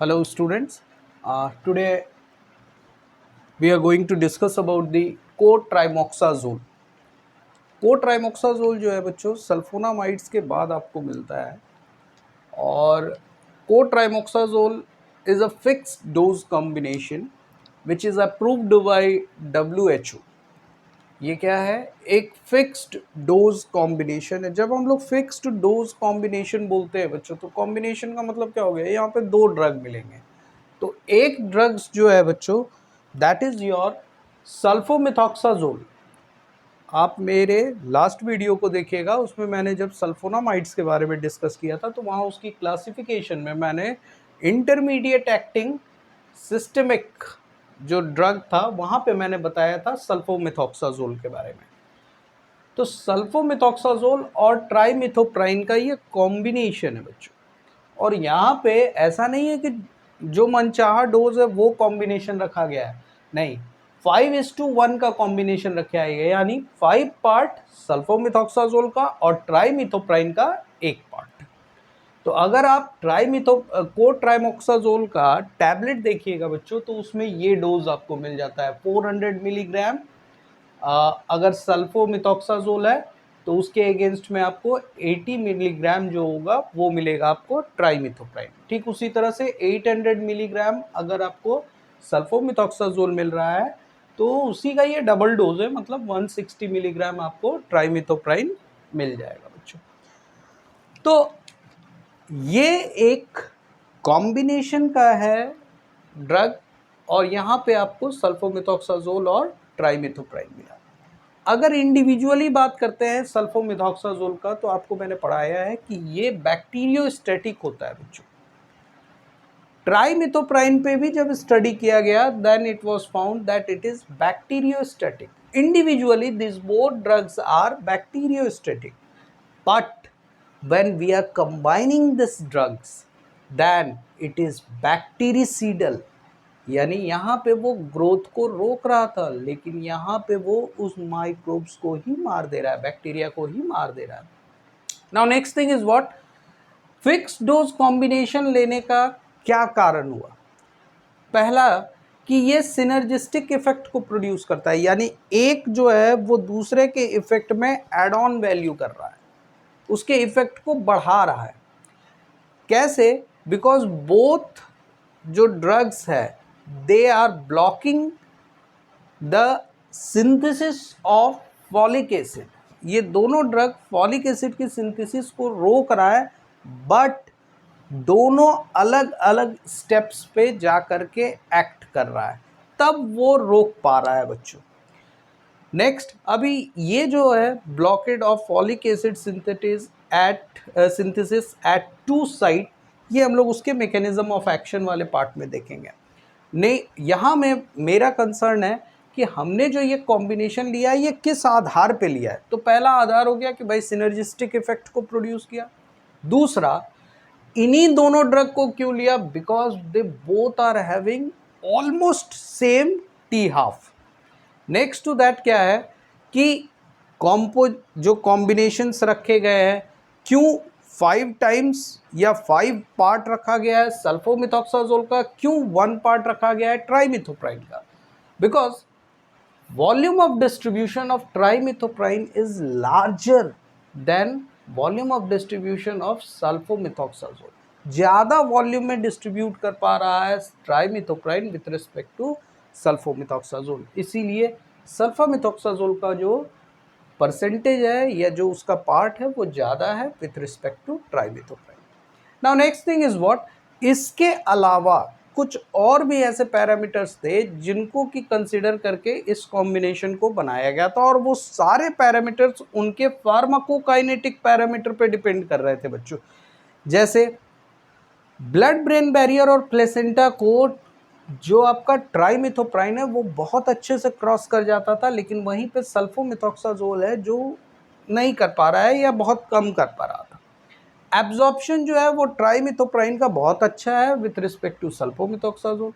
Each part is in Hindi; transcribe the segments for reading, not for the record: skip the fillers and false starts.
Hello students, today we are going to discuss about the co-trimoxazole. Co-trimoxazole जो है बच्चों सल्फोनामाइड्स के बाद आपको मिलता है और cotrimoxazole is a fixed dose combination which is approved by WHO। ये क्या है? एक फिक्स्ड डोज कॉम्बिनेशन है। जब हम लोग फिक्स्ड डोज कॉम्बिनेशन बोलते हैं बच्चों तो कॉम्बिनेशन का मतलब क्या हो गया? यहाँ पे दो ड्रग मिलेंगे। तो एक ड्रग्स जो है बच्चों दैट इज योर सल्फोमिथॉक्साजोल। आप मेरे लास्ट वीडियो को देखिएगा, उसमें मैंने जब सल्फोनामाइड्स के बारे में डिस्कस किया था तो वहाँ उसकी क्लासिफिकेशन में मैंने इंटरमीडिएट एक्टिंग सिस्टमिक जो ड्रग था वहाँ पे मैंने बताया था सल्फोमिथॉक्साजोल के बारे में। तो सल्फोमिथॉक्साजोल और ट्राइमिथोप्राइन का ये कॉम्बिनेशन है बच्चों। और यहाँ पे ऐसा नहीं है कि जो मनचाहा डोज है वो कॉम्बिनेशन रखा गया है, नहीं, 5:1 का कॉम्बिनेशन रखा है, यानी 5 पार्ट सल्फोमिथॉक्साजोल का और ट्राइमिथोप्राइन का 1 पार्ट। तो अगर आप कोट्राइमोक्साजोल का टैबलेट देखिएगा बच्चों तो उसमें ये डोज आपको मिल जाता है 400 मिलीग्राम। अगर सल्फोमिथॉक्साजोल है तो उसके अगेंस्ट में आपको 80 मिलीग्राम जो होगा वो मिलेगा आपको ट्राइमिथोप्राइन। ठीक उसी तरह से 800 मिलीग्राम अगर आपको सल्फोमिथॉक्साजोल मिल रहा है तो उसी का ये डबल डोज है, मतलब 160 मिलीग्राम आपको ट्राइमिथोप्राइन मिल जाएगा बच्चों। तो ये एक कॉम्बिनेशन का है ड्रग और यहाँ पे आपको सल्फोमिथॉक्साजोल और ट्राइमिथोप्राइन मिला। अगर इंडिविजुअली बात करते हैं सल्फोमिथॉक्साजोल का तो आपको मैंने पढ़ाया है कि ये बैक्टीरियोस्टैटिक होता है बच्चों। ट्राइमिथोप्राइन पे भी जब स्टडी किया गया then it was found that it is bacteriostatic. Individually this both drugs are bacteriostatic, but when we are combining this drugs then it is bactericidal, यानी यहाँ पे वो ग्रोथ को रोक रहा था लेकिन यहाँ पे वो उस माइक्रोब्स को ही मार दे रहा है, बैक्टीरिया को ही मार दे रहा है। Now next thing is what? Fix dose combination लेने का क्या कारण हुआ? पहला कि ये सिनर्जिस्टिक इफेक्ट को प्रोड्यूस करता है, यानी एक जो है वो दूसरे के इफेक्ट में एड ऑन वैल्यू कर रहा है, उसके इफेक्ट को बढ़ा रहा है। कैसे? बिकॉज बोथ जो ड्रग्स है they are blocking the synthesis of folic acid. ये दोनों ड्रग फॉलिक एसिड की सिंथेसिस को रोक रहा है, बट दोनों अलग अलग स्टेप्स पे जा करके एक्ट कर रहा है, तब वो रोक पा रहा है बच्चों। नेक्स्ट, अभी ये जो है blockade of folic acid synthesis at two site, ये हम लोग उसके मैकेनिज्म ऑफ एक्शन वाले पार्ट में देखेंगे। नहीं, यहाँ में मेरा कंसर्न है कि हमने जो ये कॉम्बिनेशन लिया है ये किस आधार पे लिया है। तो पहला आधार हो गया कि भाई सिनर्जिस्टिक इफेक्ट को प्रोड्यूस किया। दूसरा, इन्हीं दोनों ड्रग को क्यों लिया? Because they both are having almost same T half. Next to that क्या है कि जो कॉम्बिनेशंस रखे गए हैं, क्यों 5 टाइम्स या 5 पार्ट रखा गया है सल्फोमिथॉक्साजोल का, क्यों 1 पार्ट रखा गया है ट्राइमिथोप्राइन का? Because volume of distribution of trimethoprim is larger than volume of distribution of sulfamethoxazole. ज़्यादा वॉल्यूम में डिस्ट्रीब्यूट कर पा रहा है trimethoprim with respect to sulfamethoxazole, इसीलिए सल्फोमिथॉक्साजोल का जो परसेंटेज है या जो उसका पार्ट है वो ज़्यादा है with respect to trimethoprim. Now next thing is what? इसके अलावा कुछ और भी ऐसे पैरामीटर्स थे जिनको कि कंसिडर करके इस कॉम्बिनेशन को बनाया गया था, और वो सारे पैरामीटर्स उनके फार्माकोकाइनेटिक पैरामीटर पे डिपेंड कर रहे थे बच्चों। जैसे ब्लड ब्रेन बैरियर और प्लेसेंटा को जो आपका ट्राइमिथोप्राइन है वो बहुत अच्छे से क्रॉस कर जाता था, लेकिन वहीं पे सल्फोमिथॉक्साजोल है जो नहीं कर पा रहा है या बहुत कम कर पा रहा था। एब्जॉर्प्शन जो है वो ट्राइमिथोप्राइन का बहुत अच्छा है with respect to sulfamethoxazole.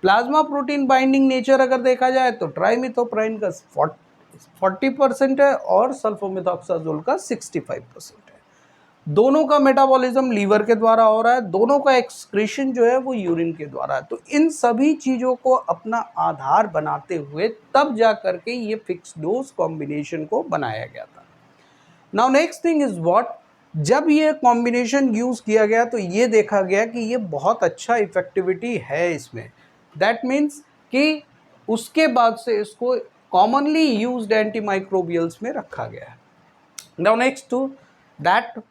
Plasma protein binding nature अगर देखा जाए तो ट्राइमिथोप्राइन का 40% है और सल्फोमिथॉक्साजोल का 65% है। दोनों का मेटाबॉलिज्म लीवर के द्वारा हो रहा है, दोनों का एक्सक्रीशन जो है वो यूरिन के द्वारा है। तो इन सभी चीज़ों को अपना आधार बनाते हुए तब जा करके ये फिक्स डोज कॉम्बिनेशन को बनाया गया था। Now next thing is what, जब ये कॉम्बिनेशन यूज़ किया गया तो ये देखा गया कि ये बहुत अच्छा इफेक्टिविटी है इसमें। दैट मीन्स कि उसके बाद से इसको कॉमनली यूज्ड एंटीमाइक्रोबियल्स में रखा गया है। Now next to that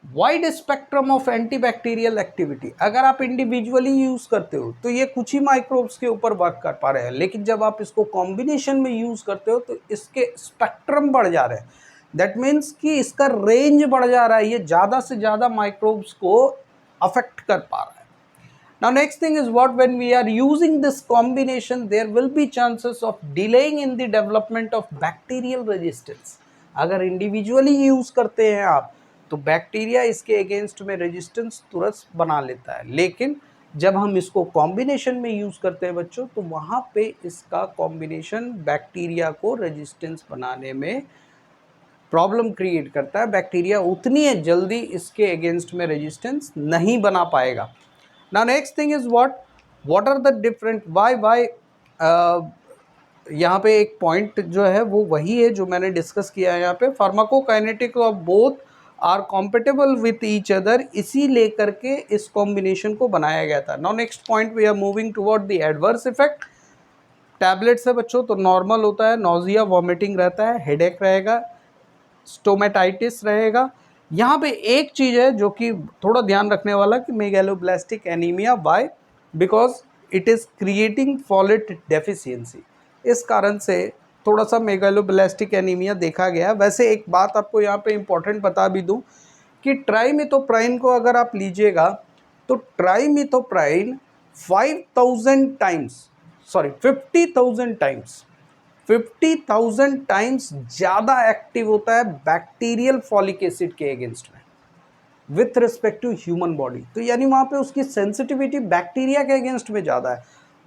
wide spectrum of antibacterial activity. अगर आप इंडिविजुअली यूज़ करते हो तो ये कुछ ही माइक्रोब्स के ऊपर वर्क कर पा रहे हैं, लेकिन जब आप इसको कॉम्बिनेशन में यूज़ करते हो तो इसके स्पेक्ट्रम बढ़ जा रहे हैं। दैट मीन्स कि इसका रेंज बढ़ जा रहा है, ये ज़्यादा से ज़्यादा माइक्रोब्स को अफेक्ट कर पा रहा है। Now next thing is what, when we are using this combination there will be chances of delaying in the development of bacterial resistance. अगर इंडिविजुअली यूज करते हैं आप तो बैक्टीरिया इसके अगेंस्ट में रेजिस्टेंस तुरंत बना लेता है, लेकिन जब हम इसको कॉम्बिनेशन में यूज करते हैं बच्चों तो वहाँ पे इसका कॉम्बिनेशन बैक्टीरिया को रेजिस्टेंस बनाने में प्रॉब्लम क्रिएट करता है। बैक्टीरिया उतनी जल्दी इसके अगेंस्ट में रेजिस्टेंस नहीं बना पाएगा। Now next thing is what are the different why यहाँ पे एक पॉइंट जो है वो वही है जो मैंने डिस्कस किया है यहाँ पे, pharmacokinetic of both are compatible with each other, इसी लेकर के इस कॉम्बिनेशन को बनाया गया था। Now next point we are moving toward the adverse effect. Tablet से बच्चों तो नॉर्मल होता है, नोजिया वॉमिटिंग रहता है, हेडेक रहेगा, स्टोमेटाइटिस रहेगा। यहाँ पे एक चीज़ है जो कि थोड़ा ध्यान रखने वाला कि megaloblastic anaemia, why, because it is creating folate deficiency, इस कारण से थोड़ा सा मेगालोब्लास्टिक एनीमिया देखा गया। वैसे एक बात आपको यहाँ पे इम्पोर्टेंट बता भी दूँ कि ट्राइमिथोप्राइन को अगर आप लीजिएगा तो ट्राइमिथोप्राइन 50,000 टाइम्स ज़्यादा एक्टिव होता है बैक्टीरियल फॉलिक एसिड के अगेंस्ट में with respect to human body. तो यानी वहाँ पे उसकी सेंसिटिविटी बैक्टीरिया के अगेंस्ट में ज़्यादा है,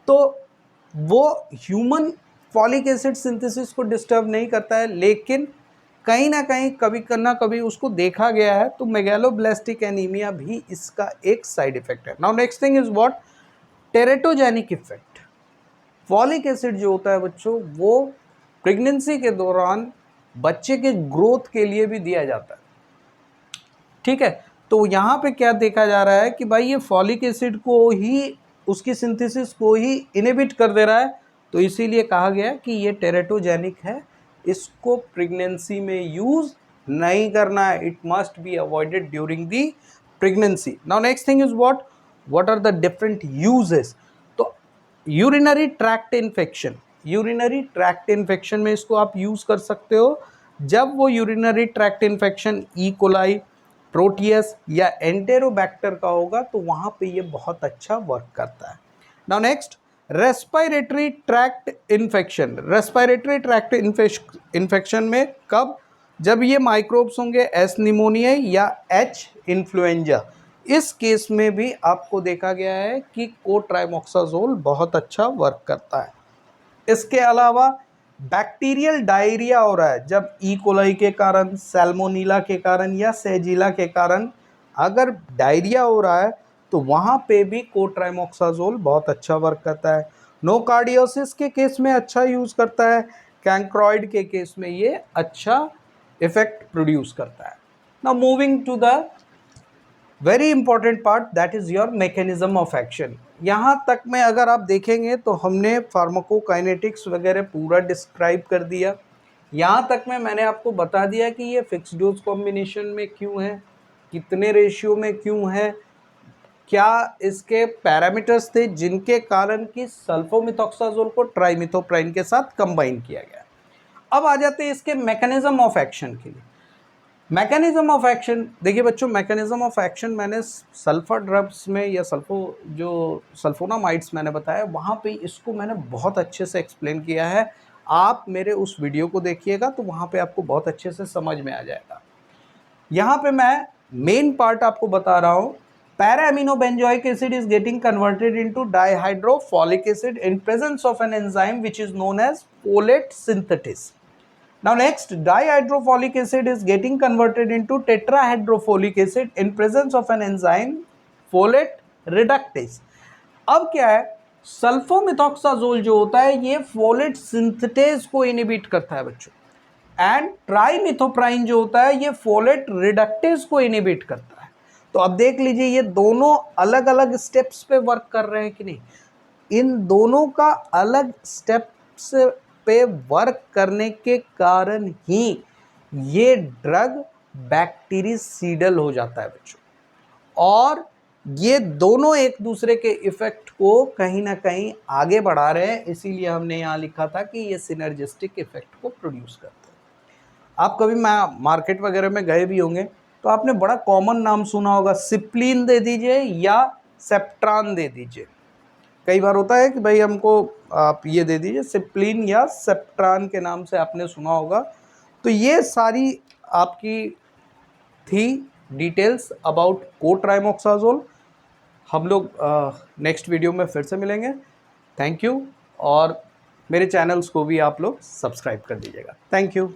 तो वो ह्यूमन फॉलिक एसिड सिंथेसिस को डिस्टर्ब नहीं करता है, लेकिन कहीं ना कहीं कभी ना कभी उसको देखा गया है। तो मेगालोब्लास्टिक एनीमिया भी इसका एक साइड इफेक्ट है। Now next thing is what, teratogenic effect. Folic acid जो होता है बच्चों वो प्रेगनेंसी के दौरान बच्चे के ग्रोथ के लिए भी दिया जाता है, ठीक है। तो यहाँ पे क्या देखा जा रहा है कि भाई ये फॉलिक एसिड को ही, उसकी सिंथेसिस को ही इनहिबिट कर दे रहा है, तो इसीलिए कहा गया कि ये टेरेटोजेनिक है, इसको प्रेगनेंसी में यूज़ नहीं करना है, it must be avoided during the pregnancy. Now next thing is what are the different uses. तो urinary tract infection, urinary tract infection में इसको आप यूज़ कर सकते हो जब वो urinary tract infection E coli, Proteus या एंटेरोबैक्टर का होगा, तो वहाँ पे ये बहुत अच्छा वर्क करता है। Now next, respiratory tract infection. Respiratory tract infection में कब, जब ये माइक्रोब्स होंगे एस निमोनिया या एच इन्फ्लुएंजा, इस केस में भी आपको देखा गया है कि कोट्राइमोक्साजोल बहुत अच्छा वर्क करता है। इसके अलावा बैक्टीरियल डायरिया हो रहा है, जब ई कोलाई के कारण, सैल्मोनीला के कारण या सेजिला के कारण अगर डायरिया हो रहा है तो वहाँ पे भी कोट्राइमोक्साजोल बहुत अच्छा वर्क करता है। नोकार्डियोसिस के केस में अच्छा यूज़ करता है, कैंक्रॉइड के केस में ये अच्छा इफेक्ट प्रोड्यूस करता है। Now moving to the very important part, that is your mechanism of action. यहाँ तक में अगर आप देखेंगे तो हमने फार्माकोकाइनेटिक्स वगैरह पूरा डिस्क्राइब कर दिया। यहाँ तक में मैंने आपको बता दिया कि ये फिक्स डोज कॉम्बिनेशन में क्यों है, कितने रेशियो में क्यों है, क्या इसके पैरामीटर्स थे जिनके कारण कि सल्फोमिथॉक्साजोल को ट्राइमिथोप्राइन के साथ कंबाइन किया गया। अब आ जाते हैं इसके मैकेनिज्म ऑफ एक्शन के लिए। मैकेनिज्म ऑफ एक्शन देखिए बच्चों, मैकेनिज्म ऑफ एक्शन मैंने सल्फर ड्रग्स में या सल्फोनामाइड्स मैंने बताया, वहाँ पे इसको मैंने बहुत अच्छे से एक्सप्लेन किया है। आप मेरे उस वीडियो को देखिएगा तो वहाँ पे आपको बहुत अच्छे से समझ में आ जाएगा। यहाँ पे मैं मेन पार्ट आपको बता रहा हूँ, para-aminobenzoic acid is getting converted into dihydrofolic acid in presence of an enzyme which is known as folate synthetase. Now next, dihydrofolic acid is getting converted into tetrahydrofolic acid in presence of an enzyme folate reductase. अब क्या है, सल्फोमिथॉक्साजोल जो होता है ये फोलेट सिंथेटेज को इनहिबिट करता है बच्चों, एंड ट्राइमिथोप्राइन जो होता है ये फोलेट रिडक्टेज को इनहिबिट करता है। तो अब देख लीजिए ये दोनों अलग अलग स्टेप्स पे वर्क कर रहे हैं कि नहीं। इन दोनों का अलग स्टेप्स पे वर्क करने के कारण ही ये ड्रग बैक्टीरिसीडल हो जाता है बच्चों, और ये दोनों एक दूसरे के इफेक्ट को कहीं ना कहीं आगे बढ़ा रहे हैं, इसीलिए हमने यहाँ लिखा था कि ये सिनर्जिस्टिक इफेक्ट को प्रोड्यूस करते हैं। आप कभी मार्केट वगैरह में गए भी होंगे तो आपने बड़ा कॉमन नाम सुना होगा, सिप्लिन दे दीजिए या सेप्ट्रान दे दीजिए। कई बार होता है कि भाई हमको आप ये दे दीजिए, सिप्लिन या सेप्ट्रान के नाम से आपने सुना होगा। तो ये सारी आपकी थी डिटेल्स अबाउट कोट्राइमोक्साजोल। हम लोग नेक्स्ट वीडियो में फिर से मिलेंगे। थैंक यू, और मेरे चैनल्स को भी आप लोग सब्सक्राइब कर दीजिएगा। Thank you.